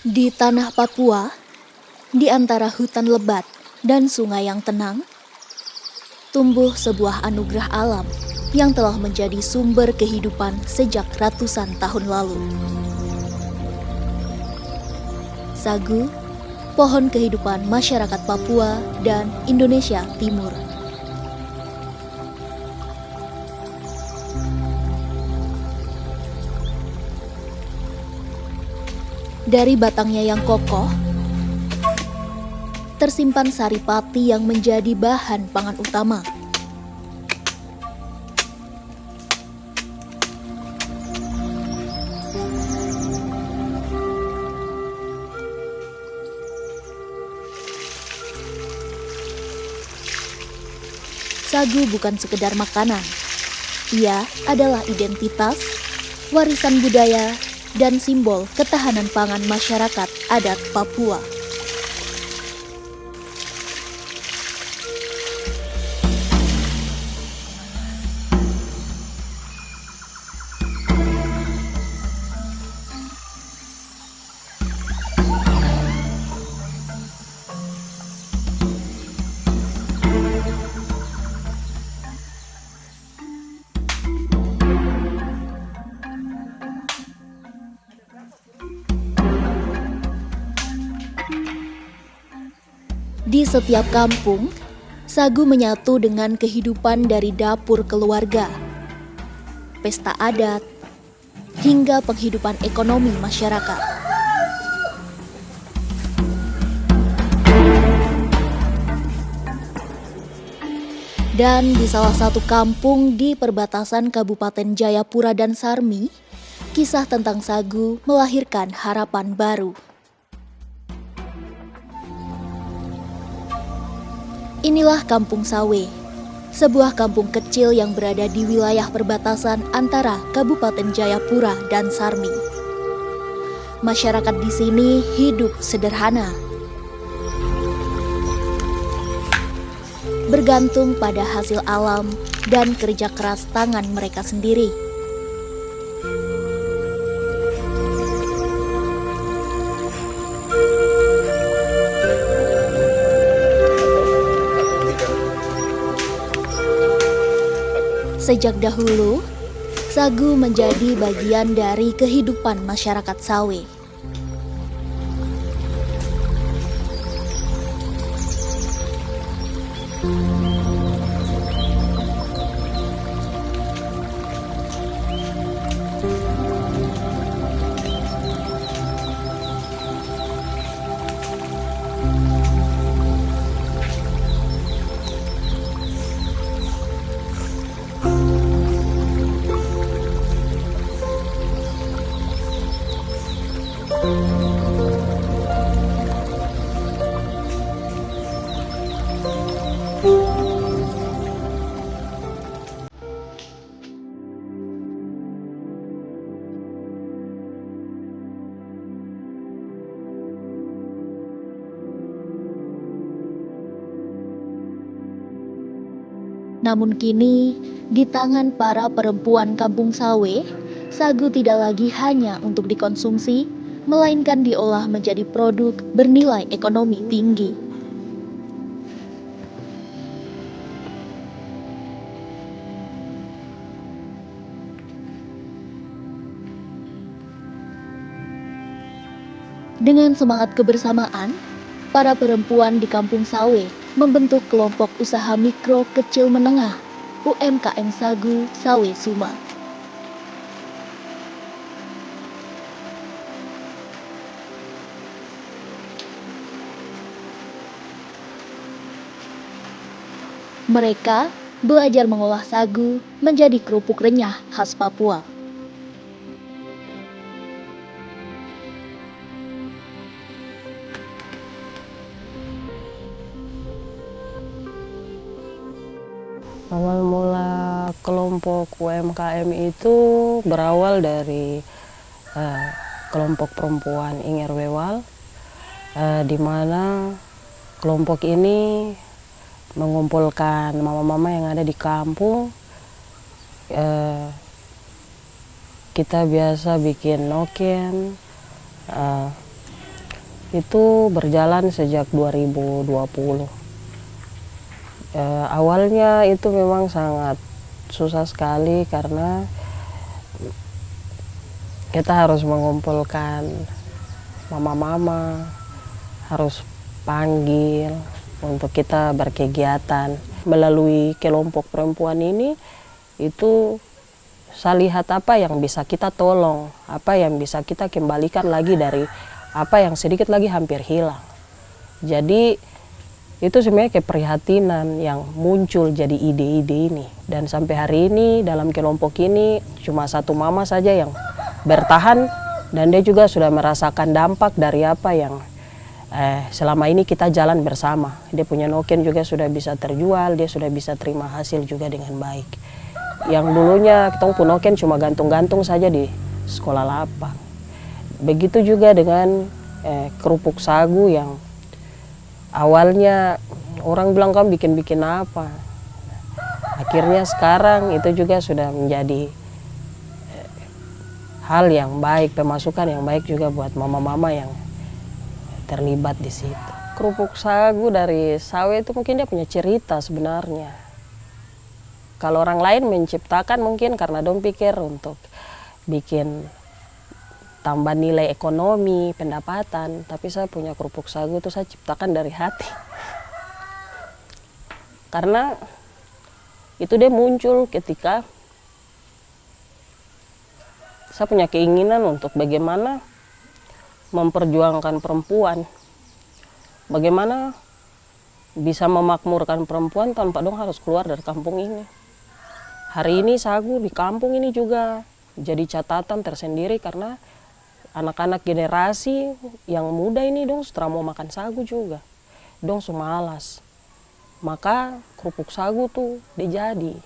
Di tanah Papua, di antara hutan lebat dan sungai yang tenang, tumbuh sebuah anugerah alam yang telah menjadi sumber kehidupan sejak ratusan tahun lalu. Sagu, pohon kehidupan masyarakat Papua dan Indonesia Timur. Dari batangnya yang kokoh, tersimpan saripati yang menjadi bahan pangan utama. Sagu bukan sekedar makanan. Ia adalah identitas, warisan budaya, dan simbol ketahanan pangan masyarakat adat Papua. Di setiap kampung, sagu menyatu dengan kehidupan dari dapur keluarga, pesta adat, hingga penghidupan ekonomi masyarakat. Dan di salah satu kampung di perbatasan Kabupaten Jayapura dan Sarmi, kisah tentang sagu melahirkan harapan baru. Inilah Kampung Sawe, sebuah kampung kecil yang berada di wilayah perbatasan antara Kabupaten Jayapura dan Sarmi. Masyarakat di sini hidup sederhana, bergantung pada hasil alam dan kerja keras tangan mereka sendiri. Sejak dahulu, sagu menjadi bagian dari kehidupan masyarakat Sawe. Namun kini, di tangan para perempuan Kampung Sawe, sagu tidak lagi hanya untuk dikonsumsi, melainkan diolah menjadi produk bernilai ekonomi tinggi. Dengan semangat kebersamaan, para perempuan di Kampung Sawe membentuk kelompok usaha mikro kecil menengah UMKM Sagu Sawe Suma. Mereka belajar mengolah sagu menjadi kerupuk renyah khas Papua. Awal mula kelompok UMKM itu berawal dari kelompok perempuan Inger Wewal, di mana kelompok ini mengumpulkan mama-mama yang ada di kampung. Kita biasa bikin noken, itu berjalan sejak 2020. Awalnya itu memang sangat susah sekali karena kita harus mengumpulkan mama-mama, harus panggil untuk kita berkegiatan. Melalui kelompok perempuan ini, itu saya lihat apa yang bisa kita tolong, apa yang bisa kita kembalikan lagi dari apa yang sedikit lagi hampir hilang. Jadi itu sebenarnya keprihatinan yang muncul jadi ide-ide ini. Dan sampai hari ini dalam kelompok ini cuma satu mama saja yang bertahan, dan dia juga sudah merasakan dampak dari apa yang selama ini kita jalan bersama. Dia punya noken juga sudah bisa terjual, dia sudah bisa terima hasil juga dengan baik. Yang dulunya kita punya noken cuma gantung-gantung saja di sekolah lapang. Begitu juga dengan kerupuk sagu yang awalnya orang bilang kamu bikin-bikin apa. Akhirnya sekarang itu juga sudah menjadi hal yang baik, pemasukan yang baik juga buat mama-mama yang terlibat di situ. Kerupuk sagu dari sawe itu mungkin dia punya cerita sebenarnya. Kalau orang lain menciptakan mungkin karena dong pikir untuk bikin tambah nilai ekonomi, pendapatan. Tapi saya punya kerupuk sagu itu saya ciptakan dari hati. Karena itu dia muncul ketika saya punya keinginan untuk bagaimana memperjuangkan perempuan. Bagaimana bisa memakmurkan perempuan tanpa dong harus keluar dari kampung ini. Hari ini sagu di kampung ini juga jadi catatan tersendiri karena anak-anak generasi yang muda ini dong setelah mau makan sagu juga. Dong semalas. Maka kerupuk sagu tuh dijadi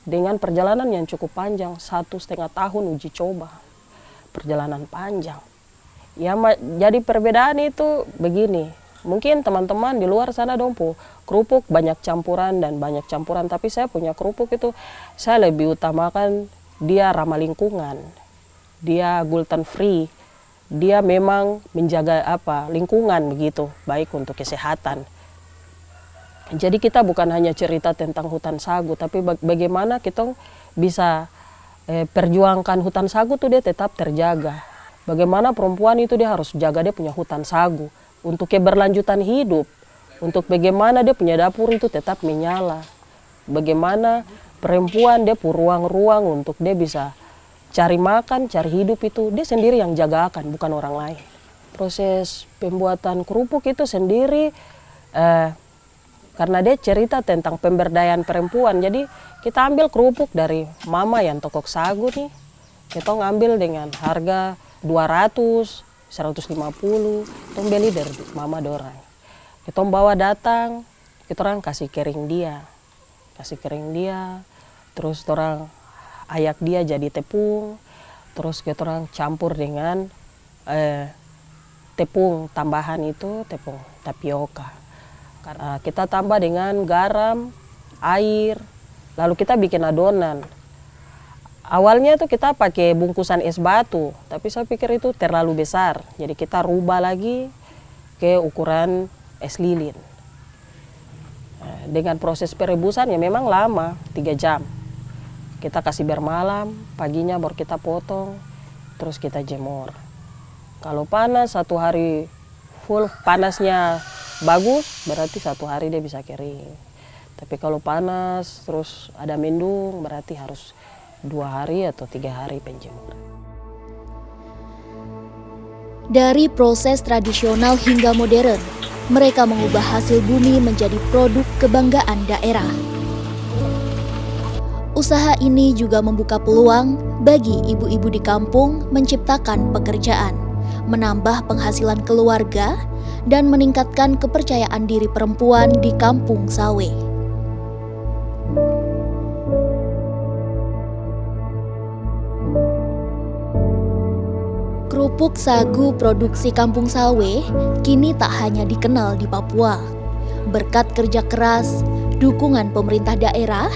dengan perjalanan yang cukup panjang, 1,5 tahun uji coba. Perjalanan panjang. Ya, jadi perbedaan itu begini. Mungkin teman-teman di luar sana dong kerupuk banyak campuran dan banyak campuran. Tapi saya punya kerupuk itu saya lebih utamakan dia ramah lingkungan. Dia gluten free. Dia memang menjaga lingkungan begitu, baik untuk kesehatan. Jadi kita bukan hanya cerita tentang hutan sagu, tapi bagaimana kita bisa perjuangkan hutan sagu tuh dia tetap terjaga. Bagaimana perempuan itu dia harus jaga dia punya hutan sagu untuk keberlanjutan hidup, untuk bagaimana dia punya dapur itu tetap menyala. Bagaimana perempuan dia punya ruang-ruang untuk dia bisa cari makan, cari hidup itu dia sendiri yang jagakan, bukan orang lain. Proses pembuatan kerupuk itu sendiri karena dia cerita tentang pemberdayaan perempuan. Jadi kita ambil kerupuk dari mama yang tokok sagu nih. Kita ngambil dengan harga 200, 150, kita beli dari mama dorang. Kita bawa datang, kita orang kasih kering dia. Terus orang ayak dia jadi tepung, terus kita orang campur dengan tepung tambahan itu, tepung tapioka. Kita tambah dengan garam, air, lalu kita bikin adonan. Awalnya itu kita pakai bungkusan es batu, tapi saya pikir itu terlalu besar. Jadi kita rubah lagi ke ukuran es lilin. Dengan proses perebusan ya memang lama, 3 jam. Kita kasih bermalam, paginya baru kita potong, terus kita jemur. Kalau panas 1 hari full, panasnya bagus, berarti 1 hari dia bisa kering. Tapi kalau panas terus ada mendung, berarti harus 2 hari atau 3 hari penjemuran. Dari proses tradisional hingga modern, mereka mengubah hasil bumi menjadi produk kebanggaan daerah. Usaha ini juga membuka peluang bagi ibu-ibu di kampung menciptakan pekerjaan, menambah penghasilan keluarga, dan meningkatkan kepercayaan diri perempuan di kampung Sawe. Kerupuk sagu produksi Kampung Sawe kini tak hanya dikenal di Papua. Berkat kerja keras, dukungan pemerintah daerah,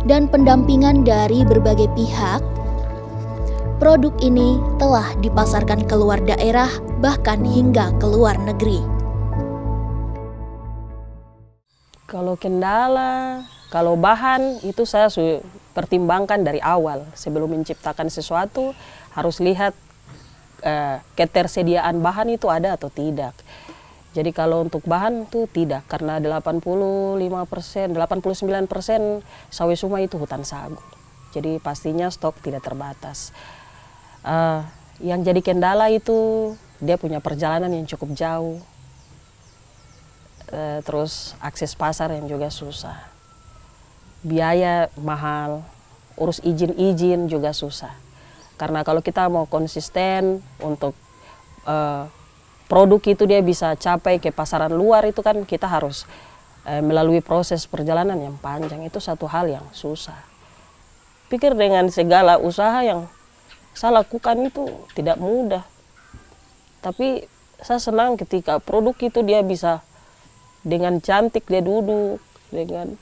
dan pendampingan dari berbagai pihak, produk ini telah dipasarkan keluar daerah bahkan hingga ke luar negeri. Kalau kendala, kalau bahan itu saya pertimbangkan dari awal. Sebelum menciptakan sesuatu harus lihat ketersediaan bahan itu ada atau tidak. Jadi kalau untuk bahan itu tidak, karena 85%, 89% Sawesuma itu hutan sagu. Jadi pastinya stok tidak terbatas. Yang jadi kendala itu dia punya perjalanan yang cukup jauh. Terus akses pasar yang juga susah. Biaya mahal, urus izin-izin juga susah. Karena kalau kita mau konsisten untuk produk itu dia bisa capai ke pasaran luar, itu kan kita harus melalui proses perjalanan yang panjang. Itu satu hal yang susah. Pikir dengan segala usaha yang saya lakukan itu tidak mudah. Tapi saya senang ketika produk itu dia bisa dengan cantik dia duduk, dengan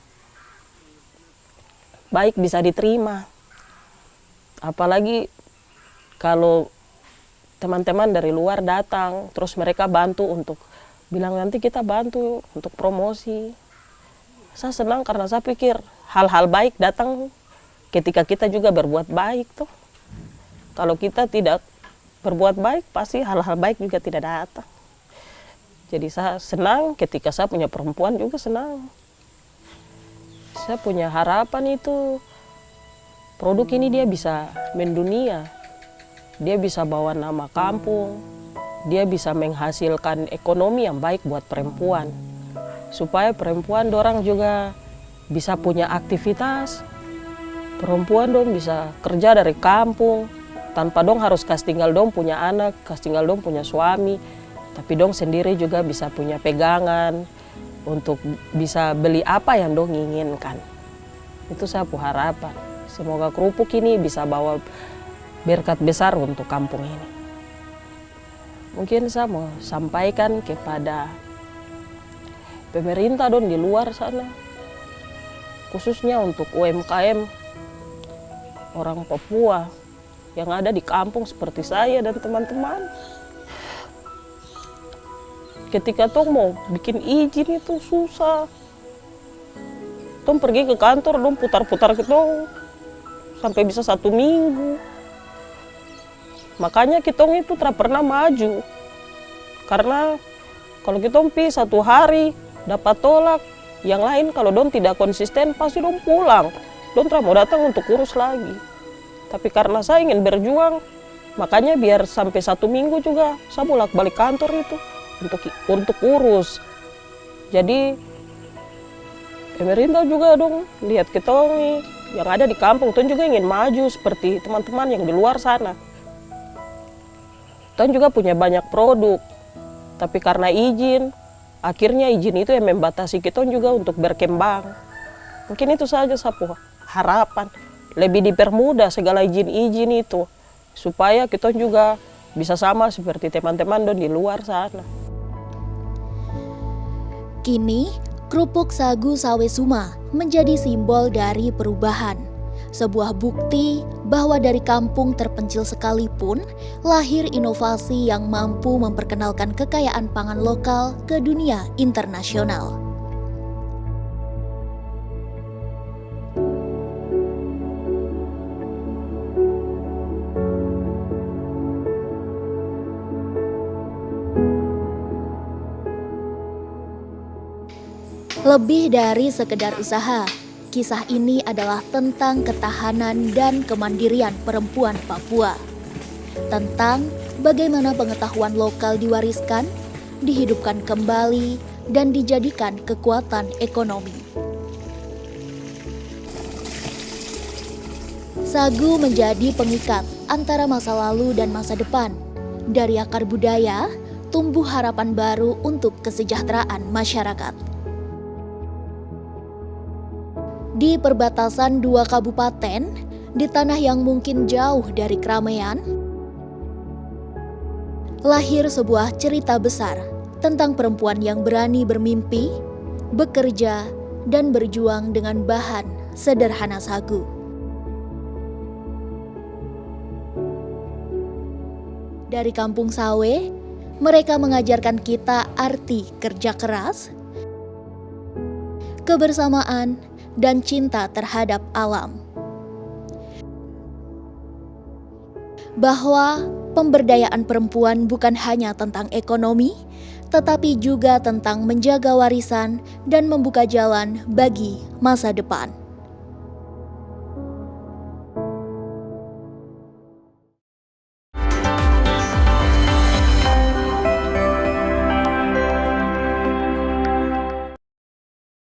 baik bisa diterima. Apalagi kalau teman-teman dari luar datang, terus mereka bantu untuk bilang nanti kita bantu untuk promosi. Saya senang karena saya pikir hal-hal baik datang ketika kita juga berbuat baik tuh. Kalau kita tidak berbuat baik, pasti hal-hal baik juga tidak datang. Jadi saya senang ketika saya punya perempuan juga senang. Saya punya harapan itu produk ini dia bisa mendunia. Dia bisa bawa nama kampung, dia bisa menghasilkan ekonomi yang baik buat perempuan. Supaya perempuan dorang juga bisa punya aktivitas, perempuan dong bisa kerja dari kampung, tanpa dong harus kas tinggal dong punya anak, kas tinggal dong punya suami, tapi dong sendiri juga bisa punya pegangan untuk bisa beli apa yang dong inginkan. Itu saya harapan. Semoga kerupuk ini bisa bawa berkat besar untuk kampung ini. Mungkin saya mau sampaikan kepada pemerintah di luar sana, khususnya untuk UMKM orang Papua yang ada di kampung seperti saya dan teman-teman. Ketika tong mau bikin izin itu susah. Tong pergi ke kantor, dong putar-putar ke tong sampai bisa 1 minggu. Makanya kitong itu tidak pernah maju. Karena kalau kitong pi 1 hari dapat tolak, yang lain kalau dong tidak konsisten pasti dong pulang. Dong tidak mau datang untuk urus lagi. Tapi karena saya ingin berjuang, makanya biar sampai 1 minggu juga saya bolak-balik kantor itu untuk urus. Jadi pemerintah juga dong lihat kitong nih yang ada di kampung, tong juga ingin maju seperti teman-teman yang di luar sana. Tong juga punya banyak produk, tapi karena izin, akhirnya izin itu yang membatasi kita juga untuk berkembang. Mungkin itu saja sapu harapan, lebih dipermudah segala izin-izin itu, supaya kita juga bisa sama seperti teman-teman di luar sana. Kini, kerupuk sagu Sawesuma menjadi simbol dari perubahan. Sebuah bukti bahwa dari kampung terpencil sekalipun, lahir inovasi yang mampu memperkenalkan kekayaan pangan lokal ke dunia internasional. Lebih dari sekedar usaha, kisah ini adalah tentang ketahanan dan kemandirian perempuan Papua. Tentang bagaimana pengetahuan lokal diwariskan, dihidupkan kembali, dan dijadikan kekuatan ekonomi. Sagu menjadi pengikat antara masa lalu dan masa depan. Dari akar budaya, tumbuh harapan baru untuk kesejahteraan masyarakat. Di perbatasan 2 kabupaten, di tanah yang mungkin jauh dari keramaian, lahir sebuah cerita besar tentang perempuan yang berani bermimpi, bekerja, dan berjuang dengan bahan sederhana sagu. Dari kampung Sawe, Mereka mengajarkan kita arti kerja keras, kebersamaan, dan cinta terhadap alam. Bahwa pemberdayaan perempuan bukan hanya tentang ekonomi, tetapi juga tentang menjaga warisan dan membuka jalan bagi masa depan.